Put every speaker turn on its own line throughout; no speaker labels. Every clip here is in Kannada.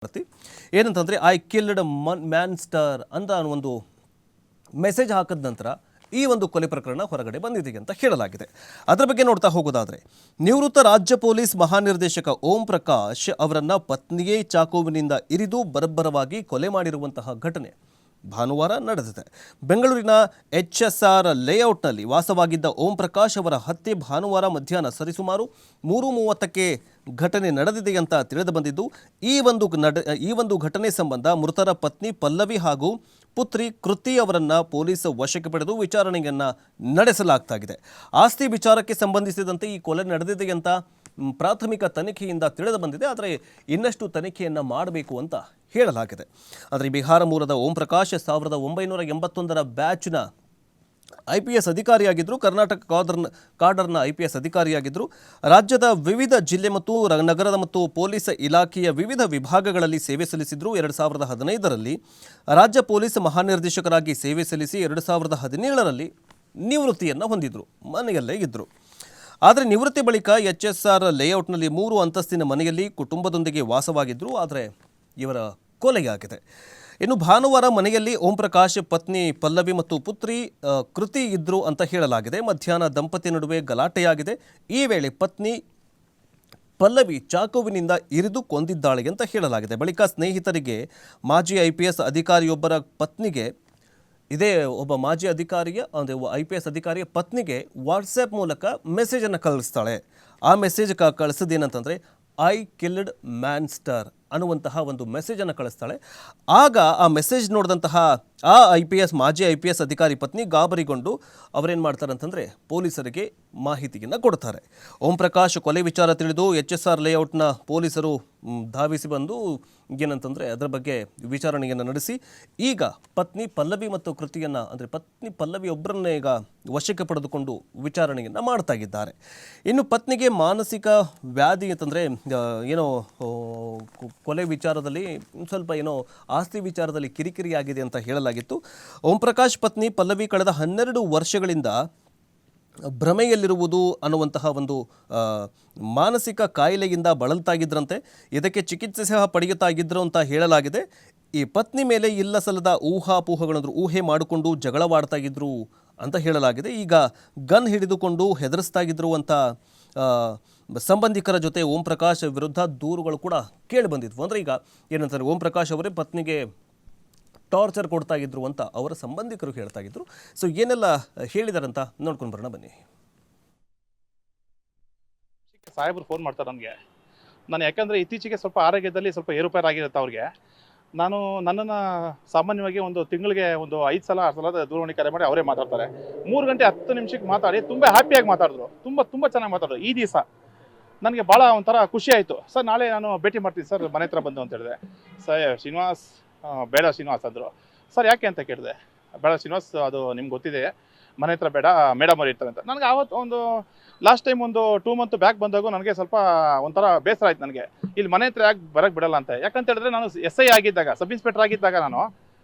ಏನಂತಂದರೆ ಐ ಕಿಲ್ಡ್ ಮ್ಯಾನ್ ಸ್ಟಾರ್ ಅಂತ ಒಂದು ಮೆಸೇಜ್ ಹಾಕಿದ ನಂತರ ಈ ಒಂದು ಕೊಲೆ ಪ್ರಕರಣ ಹೊರಗಡೆ ಬಂದಿದೆ ಅಂತ ಹೇಳಲಾಗಿದೆ. ಅದರ ಬಗ್ಗೆ ನೋಡ್ತಾ ಹೋಗೋದಾದರೆ ನಿವೃತ್ತ ರಾಜ್ಯ ಪೊಲೀಸ್ ಮಹಾನಿರ್ದೇಶಕ ಓಂ ಪ್ರಕಾಶ್ ಅವರನ್ನು ಪತ್ನಿಯೇ ಚಾಕುವಿನಿಂದ ಇರಿದು ಬರ್ಬರವಾಗಿ ಕೊಲೆ ಮಾಡಿರುವಂತಹ ಘಟನೆ ಭಾನುವಾರ ನಡೆದಿದೆ. ಬೆಂಗಳೂರಿನ HSR ಲೇಔಟ್ನಲ್ಲಿ ವಾಸವಾಗಿದ್ದ ಓಂ ಪ್ರಕಾಶ್ ಅವರ ಹತ್ಯೆ ಭಾನುವಾರ ಮಧ್ಯಾಹ್ನ ಸರಿಸುಮಾರು 3:30ಕ್ಕೆ ಘಟನೆ ನಡೆದಿದೆ ಅಂತ ತಿಳಿದು ಬಂದಿದ್ದು, ಈ ಒಂದು ಘಟನೆ ಸಂಬಂಧ ಮೃತರ ಪತ್ನಿ ಪಲ್ಲವಿ ಹಾಗೂ ಪುತ್ರಿ ಕೃತಿ ಅವರನ್ನು ಪೊಲೀಸ್ ವಶಕ್ಕೆ ಪಡೆದು ವಿಚಾರಣೆಯನ್ನು ನಡೆಸಲಾಗ್ತಾಗಿದೆ. ಆಸ್ತಿ ವಿಚಾರಕ್ಕೆ ಸಂಬಂಧಿಸಿದಂತೆ ಈ ಕೊಲೆ ನಡೆದಿದೆ ಅಂತ ಪ್ರಾಥಮಿಕ ತನಿಖೆಯಿಂದ ತಿಳಿದು ಬಂದಿದೆ. ಆದರೆ ಇನ್ನಷ್ಟು ತನಿಖೆಯನ್ನು ಮಾಡಬೇಕು ಅಂತ ಹೇಳಲಾಗಿದೆ. ಆದರೆ ಬಿಹಾರ ಮೂಲದ ಓಂ ಪ್ರಕಾಶ್ 1981ರ ಬ್ಯಾಚ್ನ IPS ಅಧಿಕಾರಿಯಾಗಿದ್ದರು. ಕರ್ನಾಟಕ ಕಾಡರ್ನ IPS ಅಧಿಕಾರಿಯಾಗಿದ್ದರು. ರಾಜ್ಯದ ವಿವಿಧ ಜಿಲ್ಲೆ ಮತ್ತು ನಗರದ ಮತ್ತು ಪೊಲೀಸ್ ಇಲಾಖೆಯ ವಿವಿಧ ವಿಭಾಗಗಳಲ್ಲಿ ಸೇವೆ ಸಲ್ಲಿಸಿದರು. 2015ರಲ್ಲಿ ರಾಜ್ಯ ಪೊಲೀಸ್ ಮಹಾನಿರ್ದೇಶಕರಾಗಿ ಸೇವೆ ಸಲ್ಲಿಸಿ 2017ರಲ್ಲಿ ನಿವೃತ್ತಿಯನ್ನು ಹೊಂದಿದ್ರು. ಮನೆಯಲ್ಲೇ ಇದ್ದರು. ಆದರೆ ನಿವೃತ್ತಿ ಬಳಿಕ HSR ಲೇಔಟ್ನಲ್ಲಿ 3 ಅಂತಸ್ತಿನ ಮನೆಯಲ್ಲಿ ಕುಟುಂಬದೊಂದಿಗೆ ವಾಸವಾಗಿದ್ದರು. ಆದರೆ ಇವರ ಕೊಲೆಯಾಗಿದೆ. ಇನ್ನು ಭಾನುವಾರ ಮನೆಯಲ್ಲಿ ಓಂ ಪ್ರಕಾಶ್ ಪತ್ನಿ ಪಲ್ಲವಿ ಮತ್ತು ಪುತ್ರಿ ಕೃತಿ ಇದ್ದರು ಅಂತ ಹೇಳಲಾಗಿದೆ. ಮಧ್ಯಾಹ್ನ ದಂಪತಿ ನಡುವೆ ಗಲಾಟೆಯಾಗಿದೆ. ಈ ವೇಳೆ ಪತ್ನಿ ಪಲ್ಲವಿ ಚಾಕುವಿನಿಂದ ಇರಿದು ಕೊಂದಿದ್ದಾಳೆ ಅಂತ ಹೇಳಲಾಗಿದೆ. ಬಳಿಕ ಸ್ನೇಹಿತರಿಗೆ ಮಾಜಿ IPS ಅಧಿಕಾರಿಯೊಬ್ಬರ ಪತ್ನಿಗೆ ಒಬ್ಬ ಮಾಜಿ ಅಧಿಕಾರಿಯ IPS ಅಧಿಕಾರಿಯ ಪತ್ನಿಗೆ ವಾಟ್ಸಪ್ ಮೂಲಕ ಮೆಸೇಜನ್ನು ಕಳಿಸ್ತಾಳೆ. ಆ ಮೆಸೇಜ್ ಕಳಿಸೋದೇನಂತಂದರೆ ಐ ಕಿಲ್ಡ್ ಮ್ಯಾನ್ ಸ್ಟಾರ್ ಅನ್ನುವಂತಹ ಒಂದು ಮೆಸೇಜನ್ನು ಕಳಿಸ್ತಾಳೆ. ಆಗ ಆ ಮೆಸೇಜ್ ನೋಡಿದಂತಹ ಆ ಮಾಜಿ IPS ಅಧಿಕಾರಿ ಪತ್ನಿ ಗಾಬರಿಗೊಂಡು ಅವರೇನು ಮಾಡ್ತಾರೆ ಅಂತಂದರೆ ಪೊಲೀಸರಿಗೆ ಮಾಹಿತಿಯನ್ನು ಕೊಡ್ತಾರೆ. ಓಂ ಪ್ರಕಾಶ್ ಕೊಲೆ ವಿಚಾರ ತಿಳಿದು HSR ಲೇಔಟ್ನ ಪೊಲೀಸರು ಧಾವಿಸಿ ಬಂದು ಏನಂತಂದರೆ ಅದರ ಬಗ್ಗೆ ವಿಚಾರಣೆಯನ್ನು ನಡೆಸಿ ಈಗ ಪತ್ನಿ ಪಲ್ಲವಿ ಮತ್ತು ಕೃತಿಯನ್ನು ಪತ್ನಿ ಪಲ್ಲವಿ ಒಬ್ಬರನ್ನೇ ಈಗ ವಶಕ್ಕೆ ಪಡೆದುಕೊಂಡು ವಿಚಾರಣೆಯನ್ನು ಮಾಡ್ತಾ ಇದ್ದಾರೆ. ಇನ್ನು ಪತ್ನಿಗೆ ಮಾನಸಿಕ ವ್ಯಾಧಿ ಅಂತಂದರೆ ಕೊಲೆ ವಿಚಾರದಲ್ಲಿ ಸ್ವಲ್ಪ ಆಸ್ತಿ ವಿಚಾರದಲ್ಲಿ ಕಿರಿಕಿರಿ ಆಗಿದೆ ಅಂತ ಹೇಳಲಾಗಿತ್ತು. ಓಂ ಪ್ರಕಾಶ್ ಪತ್ನಿ ಪಲ್ಲವಿ ಕಳೆದ 12 ವರ್ಷಗಳಿಂದ ಭ್ರಮೆಯಲ್ಲಿರುವುದು ಅನ್ನುವಂತಹ ಒಂದು ಮಾನಸಿಕ ಕಾಯಿಲೆಯಿಂದ ಬಳಲ್ತಾ ಇದ್ರಂತೆ. ಇದಕ್ಕೆ ಚಿಕಿತ್ಸೆ ಸಹ ಪಡೆಯುತ್ತಾ ಇದ್ರು ಅಂತ ಹೇಳಲಾಗಿದೆ. ಈ ಪತ್ನಿ ಮೇಲೆ ಇಲ್ಲ ಸಲ್ಲದ ಊಹಾಪೋಹಗಳನ್ನು ಊಹೆ ಮಾಡಿಕೊಂಡು ಜಗಳವಾಡ್ತಾ ಇದ್ರು ಅಂತ ಹೇಳಲಾಗಿದೆ. ಈಗ ಗನ್ ಹಿಡಿದುಕೊಂಡು ಹೆದರಿಸ್ತಾ ಇದ್ರು ಅಂತ ಸಂಬಂಧಿಕರ ಜೊತೆ ಓಂ ಪ್ರಕಾಶ್ ವಿರುದ್ಧ ದೂರುಗಳು ಕೂಡ ಕೇಳಿ ಬಂದಿದ್ವು. ಅಂದರೆ ಈಗ ಏನಂತಾರೆ, ಓಂ ಪ್ರಕಾಶ್ ಅವರೇ ಪತ್ನಿಗೆ ಟಾರ್ಚರ್ ಕೊಡ್ತಾ ಇದ್ರು ಅಂತ ಅವರ ಸಂಬಂಧಿಕರು ಹೇಳ್ತಾ ಇದ್ರು. ಸೊ ಏನೆಲ್ಲ ಹೇಳಿದಾರಂತ ನೋಡ್ಕೊಂಡು ಬರೋಣ ಬನ್ನಿ.
ಸಾಹೇಬರು ಫೋನ್ ಮಾಡ್ತಾರೆ ನನಗೆ. ನಾನು ಯಾಕಂದರೆ ಇತ್ತೀಚೆಗೆ ಸ್ವಲ್ಪ ಆರೋಗ್ಯದಲ್ಲಿ ಸ್ವಲ್ಪ ಏರುಪೇರು ಆಗಿರುತ್ತೆ ಅವ್ರಿಗೆ. ನನ್ನನ್ನು ಸಾಮಾನ್ಯವಾಗಿ ಒಂದು ತಿಂಗಳಿಗೆ ಒಂದು 5 ಸಲ 6 ಸಲ ದೂರವಾಣಿ ಕರೆ ಮಾಡಿ ಅವರೇ ಮಾತಾಡ್ತಾರೆ. 3 ಗಂಟೆ 10 ನಿಮಿಷಕ್ಕೆ ಮಾತಾಡಿ ತುಂಬ ಹ್ಯಾಪಿಯಾಗಿ ಮಾತಾಡಿದ್ರು. ತುಂಬ ಚೆನ್ನಾಗಿ ಮಾತಾಡಿದ್ರು. ಈ ದಿವಸ ನನಗೆ ಭಾಳ ಒಂಥರ ಖುಷಿ ಆಯಿತು. ಸರ್ ನಾಳೆ ನಾನು ಭೇಟಿ ಮಾಡ್ತೀನಿ ಸರ್ ಮನೆ ಹತ್ರ ಬಂದು ಅಂತ ಹೇಳಿದೆ. ಶ್ರೀನಿವಾಸ್ ಬೇಡ ಶ್ರೀನಿವಾಸ್ ಅಂದರು. ಸರ್ ಯಾಕೆ ಅಂತ ಕೇಳಿದೆ. ಬೇಡ ಶ್ರೀನಿವಾಸ್, ಅದು ನಿಮ್ಗೆ ಗೊತ್ತಿದೆ, ಮನೆ ಹತ್ರ ಬೇಡ, ಮೇಡಮ್ ಅವ್ರು ಇರ್ತಾರೆ ಅಂತ. ನನಗೆ ಆವತ್ತು ಒಂದು ಲಾಸ್ಟ್ ಟೈಮ್ ಒಂದು 2 ಮಂತ್ ಬ್ಯಾಕ್ ಬಂದಾಗ ನನಗೆ ಸ್ವಲ್ಪ ಒಂಥರ ಬೇಸರ ಆಯ್ತು ನನಗೆ. ಇಲ್ಲಿ ಮನೆ ಹತ್ರ ಯಾಕೆ ಬರೋಕ್ಕೆ ಬಿಡಲ್ಲ ಅಂತ. ಯಾಕಂತ ಹೇಳಿದ್ರೆ ನಾನು SI ಆಗಿದ್ದಾಗ, ಸಬ್ ಇನ್ಸ್ಪೆಕ್ಟರ್ ಆಗಿದ್ದಾಗ ನಾನು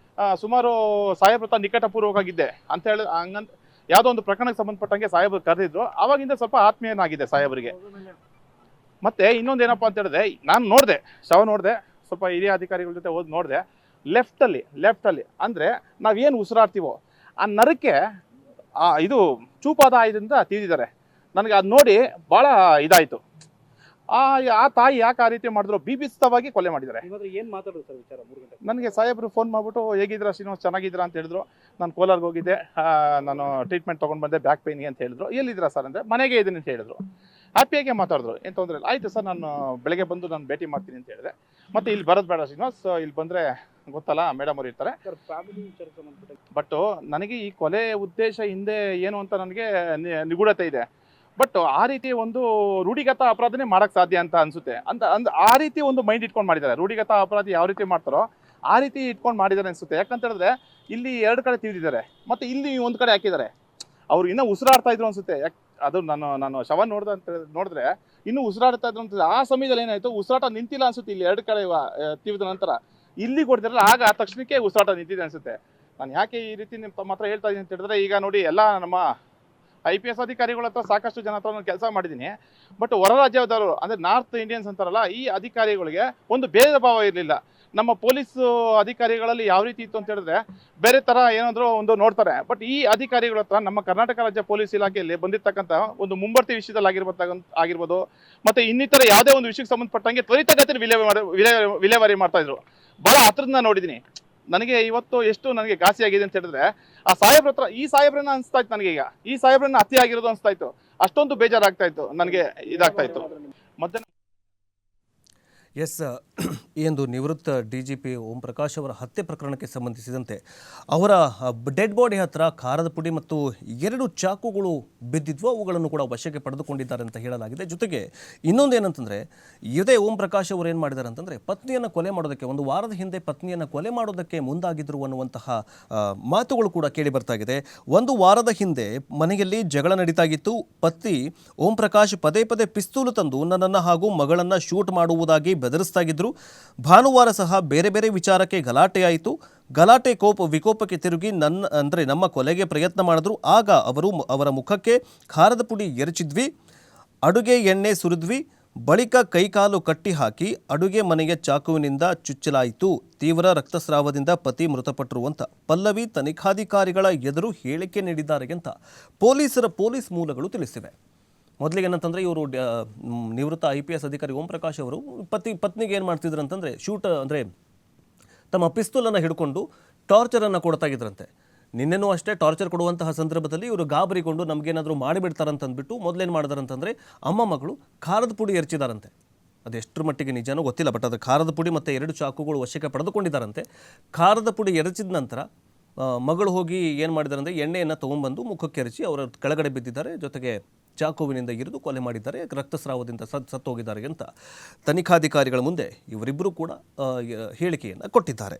ಸುಮಾರು ಸಾಹೇಬ್ರ ಹತ್ರ ನಿಕಟಪೂರ್ವಕವಾಗಿದ್ದೆ ಅಂತ ಹೇಳಿ ಹಂಗಂತ ಯಾವುದೋ ಒಂದು ಪ್ರಕರಣಕ್ಕೆ ಸಂಬಂಧಪಟ್ಟಂಗೆ ಸಾಹೇಬ್ರು ಕರೆದಿದ್ರು. ಆವಾಗಿಂದ ಸ್ವಲ್ಪ ಆತ್ಮೀಯನಾಗಿದೆ ಸಾಹೇಬರಿಗೆ. ಮತ್ತೆ ಇನ್ನೊಂದು ಏನಪ್ಪ ಅಂತ ಹೇಳಿದ್ರೆ, ನಾನು ನೋಡಿದೆ, ನೋಡಿದೆ, ಸ್ವಲ್ಪ ಹಿರಿಯ ಅಧಿಕಾರಿಗಳ ಜೊತೆ ಹೋಗಿ ನೋಡಿದೆ. ಲೆಫ್ಟಲ್ಲಿ ಅಂದರೆ ನಾವೇನು ಉಸಿರಾಡ್ತೀವೋ ಆ ನರಕ್ಕೆ ಇದು ಚೂಪಾದ ಆಯುಧದಿಂದ ತಿಳಿದಿದ್ದಾರೆ. ನನಗೆ ಅದು ನೋಡಿ ಭಾಳ ಇದಾಯಿತು. ಆ ತಾಯಿ ಯಾಕೆ ಆ ರೀತಿ ಮಾಡಿದ್ರು, ಬೀಭಿಸ್ತವಾಗಿ ಕೊಲೆ ಮಾಡಿದ್ದಾರೆ.
ಏನು ಮಾತಾಡೋದು ಸರ್ ವಿಚಾರ? 3 ಗಂಟೆ
ನನಗೆ ಸಾಹೇಬರು ಫೋನ್ ಮಾಡಿಬಿಟ್ಟು ಹೇಗಿದ್ದೀರಾ ಶ್ರೀನಿವಾಸ್, ಚೆನ್ನಾಗಿದ್ದೀರಾ ಅಂತ ಹೇಳಿದ್ರು. ನಾನು ಕೋಲಾರ್ಗೆ ಹೋಗಿದ್ದೆ, ನಾನು ಟ್ರೀಟ್ಮೆಂಟ್ ತೊಗೊಂಡು ಬಂದೆ ಬ್ಯಾಕ್ ಪೇಯ್ನಿಗೆ ಅಂತ ಹೇಳಿದ್ರು. ಎಲ್ಲಿದ್ದೀರಾ ಸರ್ ಅಂದರೆ ಮನೆಗೆ ಇದ್ದೀನಿ ಅಂತ ಹೇಳಿದ್ರು. ಹ್ಯಾಪಿಯಾಗೆ ಮಾತಾಡಿದ್ರು, ಏನು ತೊಂದರೆ ಇಲ್ಲ. ಆಯಿತು ಸರ್, ನಾನು ಬೆಳಗ್ಗೆ ಬಂದು ನಾನು ಭೇಟಿ ಮಾಡ್ತೀನಿ ಅಂತ ಹೇಳಿದೆ. ಮತ್ತು ಇಲ್ಲಿ ಬರೋದು ಬೇಡ ಶ್ರೀನಿವಾಸ್, ಇಲ್ಲಿ ಬಂದರೆ ಗೊತ್ತಲ್ಲ ಮೇಡಮ್ ಅವ್ರು ಇರ್ತಾರೆ. ಬಟ್ ನನಗೆ ಈ ಕೊಲೆ ಉದ್ದೇಶ ಹಿಂದೆ ಏನು ಅಂತ ನನಗೆ ನಿಗೂಢತೆ ಇದೆ. ಬಟ್ ಆ ರೀತಿ ಒಂದು ರೂಢಿಗತ ಅಪರಾಧನೇ ಮಾಡೋಕ್ಕೆ ಸಾಧ್ಯ ಅಂತ ಅನಿಸುತ್ತೆ. ಆ ರೀತಿ ಒಂದು ಮೈಂಡ್ ಇಟ್ಕೊಂಡು ಮಾಡಿದ್ದಾರೆ. ರೂಢಿಗತ ಅಪರಾಧಿ ಯಾವ ರೀತಿ ಮಾಡ್ತಾರೋ ಆ ರೀತಿ ಇಟ್ಕೊಂಡು ಮಾಡಿದ್ದಾರೆ ಅನಿಸುತ್ತೆ. ಯಾಕಂತ ಹೇಳಿದ್ರೆ ಇಲ್ಲಿ 2 ಕಡೆ ತಿಳಿದಿದ್ದಾರೆ, ಮತ್ತು ಇಲ್ಲಿ ಒಂದು ಕಡೆ ಹಾಕಿದ್ದಾರೆ. ಅವ್ರು ಇನ್ನೂ ಉಸಿರಾಡ್ತಾ ಇದ್ರು ಅನಿಸುತ್ತೆ. ಅದು ನಾನು ಶವ ನೋಡಿದ್ರೆ ಇನ್ನೂ ಉಸಿರಾಡ್ತಾ ಇದ್ರು ಅಂತ. ಆ ಸಮಯದಲ್ಲಿ ಏನಾಯಿತು, ಉಸಿರಾಟ ನಿಂತಿಲ್ಲ ಅನಿಸುತ್ತೆ. ಇಲ್ಲಿ 2 ಕಡೆ ತಿವಿದ ನಂತರ ಇಲ್ಲಿ ಕೊಡ್ತಿರಲ್ಲ, ಆಗ ಆ ತಕ್ಷಣಕ್ಕೆ ಉಸಿರಾಟ ನಿಂತಿದೆ ಅನಿಸುತ್ತೆ. ನಾನು ಯಾಕೆ ಈ ರೀತಿ ನಿಮ್ಮ ಹತ್ರ ಹೇಳ್ತಾ ಇದ್ದೀನಿ ಅಂತ ಹೇಳಿದ್ರೆ, ಈಗ ನೋಡಿ ಎಲ್ಲ ನಮ್ಮ IPS ಅಧಿಕಾರಿಗಳ ಹತ್ರ ಸಾಕಷ್ಟು ಜನ ಹತ್ರ ನಾನು ಕೆಲಸ ಮಾಡಿದ್ದೀನಿ. ಬಟ್ ಹೊರ ರಾಜ್ಯದವರು ಅಂದರೆ ನಾರ್ತ್ ಇಂಡಿಯನ್ಸ್ ಅಂತಾರಲ್ಲ, ಈ ಅಧಿಕಾರಿಗಳಿಗೆ ಒಂದು ಭೇದ ಭಾವ ಇರಲಿಲ್ಲ. ನಮ್ಮ ಪೊಲೀಸ್ ಅಧಿಕಾರಿಗಳಲ್ಲಿ ಯಾವ ರೀತಿ ಇತ್ತು ಅಂತ ಹೇಳಿದ್ರೆ ಬೇರೆ ಥರ ಏನಾದರೂ ಒಂದು ನೋಡ್ತಾರೆ. ಬಟ್ ಈ ಅಧಿಕಾರಿಗಳ ಹತ್ರ ನಮ್ಮ ಕರ್ನಾಟಕ ರಾಜ್ಯ ಪೊಲೀಸ್ ಇಲಾಖೆಯಲ್ಲಿ ಬಂದಿರ್ತಕ್ಕಂಥ ಒಂದು ಮುಂಬರ್ತಿ ವಿಷಯದಲ್ಲಿ ಆಗಿರ್ಬೋದು ಮತ್ತು ಇನ್ನಿತರ ಯಾವುದೇ ಒಂದು ವಿಷಯಕ್ಕೆ ಸಂಬಂಧಪಟ್ಟಂಗೆ ತ್ವರಿತಗತಿಯಲ್ಲಿ ವಿಲೇವಾರಿ ಮಾಡ್ತಾ ಇದ್ರು. ಭಾಳ ಹತ್ರದಿಂದ ನೋಡಿದ್ದೀನಿ. ನನಗೆ ಇವತ್ತು ಎಷ್ಟು ನನಗೆ ಘಾಸಿ ಆಗಿದೆ ಅಂತ ಹೇಳಿದ್ರೆ ಆ ಸಾಹೇಬ್ರ ಹತ್ರ ಈ ಸಾಹೇಬ್ರನ್ನ ಅನಿಸ್ತಾ ಇತ್ತು ನನಗೆ. ಈಗ ಈ ಸಾಹೇಬ್ರನ್ನ ಹತ್ಯೆ ಆಗಿರೋದು ಅನಿಸ್ತಾ ಇತ್ತು. ಅಷ್ಟೊಂದು ಬೇಜಾರಾಗ್ತಾ ಇತ್ತು ನನಗೆ, ಇದಾಗ್ತಾ ಇತ್ತು. ಮತ್ತೆ
ಎಸ್, ಈ ಒಂದು ನಿವೃತ್ತ DGP ಓಂ ಪ್ರಕಾಶ್ ಅವರ ಹತ್ಯೆ ಪ್ರಕರಣಕ್ಕೆ ಸಂಬಂಧಿಸಿದಂತೆ ಅವರ ಡೆಡ್ ಬಾಡಿ ಹತ್ರ ಖಾರದ ಪುಡಿ ಮತ್ತು 2 ಚಾಕುಗಳು ಬಿದ್ದಿದ್ವು. ಅವುಗಳನ್ನು ಕೂಡ ವಶಕ್ಕೆ ಪಡೆದುಕೊಂಡಿದ್ದಾರೆ ಅಂತ ಹೇಳಲಾಗಿದೆ. ಜೊತೆಗೆ ಇನ್ನೊಂದೇನಂತಂದರೆ ಇದೇ ಓಂ ಪ್ರಕಾಶ್ ಅವರು ಏನು ಮಾಡಿದ್ದಾರೆ ಅಂತಂದರೆ ಪತ್ನಿಯನ್ನು ಕೊಲೆ ಮಾಡೋದಕ್ಕೆ ಒಂದು ವಾರದ ಹಿಂದೆ ಪತ್ನಿಯನ್ನು ಕೊಲೆ ಮಾಡೋದಕ್ಕೆ ಮುಂದಾಗಿದ್ರು ಅನ್ನುವಂತಹ ಮಾತುಗಳು ಕೂಡ ಕೇಳಿ ಬರ್ತಾ ಇದೆ. ಒಂದು ವಾರದ ಹಿಂದೆ ಮನೆಯಲ್ಲಿ ಜಗಳ ನಡೀತಾಗಿತ್ತು. ಪತಿ ಓಂ ಪ್ರಕಾಶ್ ಪದೇ ಪದೇ ಪಿಸ್ತೂಲು ತಂದು ನನ್ನನ್ನು ಹಾಗೂ ಮಗಳನ್ನು ಶೂಟ್ ಮಾಡುವುದಾಗಿ ಬೆದರಿಸ್ತಾ ಇದ್ರು. ಭಾನುವಾರ ಸಹ ಬೇರೆ ಬೇರೆ ವಿಚಾರಕ್ಕೆ ಗಲಾಟೆಯಾಯಿತು. ಗಲಾಟೆ ವಿಕೋಪಕ್ಕೆ ತಿರುಗಿ ನಮ್ಮ ಕೊಲೆಗೆ ಪ್ರಯತ್ನ ಮಾಡಿದ್ರು. ಆಗ ಅವರ ಮುಖಕ್ಕೆ ಖಾರದ ಪುಡಿ ಎರಚಿದ್ವಿ, ಅಡುಗೆ ಎಣ್ಣೆ ಸುರಿದ್ವಿ, ಬಳಿಕ ಕೈಕಾಲು ಕಟ್ಟಿ ಹಾಕಿ ಅಡುಗೆ ಮನೆಯ ಚಾಕುವಿನಿಂದ ಚುಚ್ಚಲಾಯಿತು. ತೀವ್ರ ರಕ್ತಸ್ರಾವದಿಂದ ಪತಿ ಮೃತಪಟ್ಟರು ಅಂತ ಪಲ್ಲವಿ ತನಿಖಾಧಿಕಾರಿಗಳ ಎದುರು ಹೇಳಿಕೆ ನೀಡಿದ್ದಾರೆ ಅಂತ ಪೊಲೀಸ್ ಮೂಲಗಳು ತಿಳಿಸಿವೆ. ಮೊದಲಿಗೆ ಏನಂತಂದರೆ ಇವರು ನಿವೃತ್ತ IPS ಅಧಿಕಾರಿ ಓಂ ಪ್ರಕಾಶ್ ಅವರು ಪತ್ನಿಗೆ ಏನು ಮಾಡ್ತಿದ್ರು ಅಂತಂದರೆ ಅಂದರೆ ತಮ್ಮ ಪಿಸ್ತೂಲನ್ನು ಹಿಡ್ಕೊಂಡು ಟಾರ್ಚರನ್ನು ಕೊಡ್ತಾ ಇದ್ರಂತೆ. ನಿನ್ನೆನೂ ಅಷ್ಟೇ ಟಾರ್ಚರ್ ಕೊಡುವಂತಹ ಸಂದರ್ಭದಲ್ಲಿ ಇವರು ಗಾಬರಿಗೊಂಡು ನಮಗೇನಾದರೂ ಮಾಡಿಬಿಡ್ತಾರಂತಂದ್ಬಿಟ್ಟು ಮೊದಲೇನು ಮಾಡಿದಾರಂತಂದರೆ ಅಮ್ಮ ಮಗಳು ಖಾರದ ಪುಡಿ ಎರಚಿದಾರಂತೆ. ಅದೆಷ್ಟರ ಮಟ್ಟಿಗೆ ನಿಜನೋ ಗೊತ್ತಿಲ್ಲ, ಬಟ್ ಅದು ಖಾರದ ಪುಡಿ ಮತ್ತು 2 ಚಾಕುಗಳು ವಶಕ್ಕೆ ಪಡೆದುಕೊಂಡಿದ್ದಾರಂತೆ. ಖಾರದ ಪುಡಿ ಎರಚಿದ ನಂತರ ಮಗಳು ಹೋಗಿ ಏನು ಮಾಡಿದ್ದಾರೆ ಅಂದರೆ ಎಣ್ಣೆಯನ್ನು ತೊಗೊಂಬಂದು ಮುಖಕ್ಕೆ ಎರಚಿ ಅವರ ಕೆಳಗಡೆ ಬಿದ್ದಿದ್ದಾರೆ. ಜೊತೆಗೆ ಚಾಕುವಿನಿಂದ ಇರಿದು ಕೊಲೆ ಮಾಡಿದ್ದಾರೆ. ರಕ್ತಸ್ರಾವದಿಂದ ಸತ್ತೋಗಿದ್ದಾರೆ ಅಂತ ತನಿಖಾಧಿಕಾರಿಗಳ ಮುಂದೆ ಇವರಿಬ್ಬರು ಕೂಡ ಹೇಳಿಕೆಯನ್ನು ಕೊಟ್ಟಿದ್ದಾರೆ.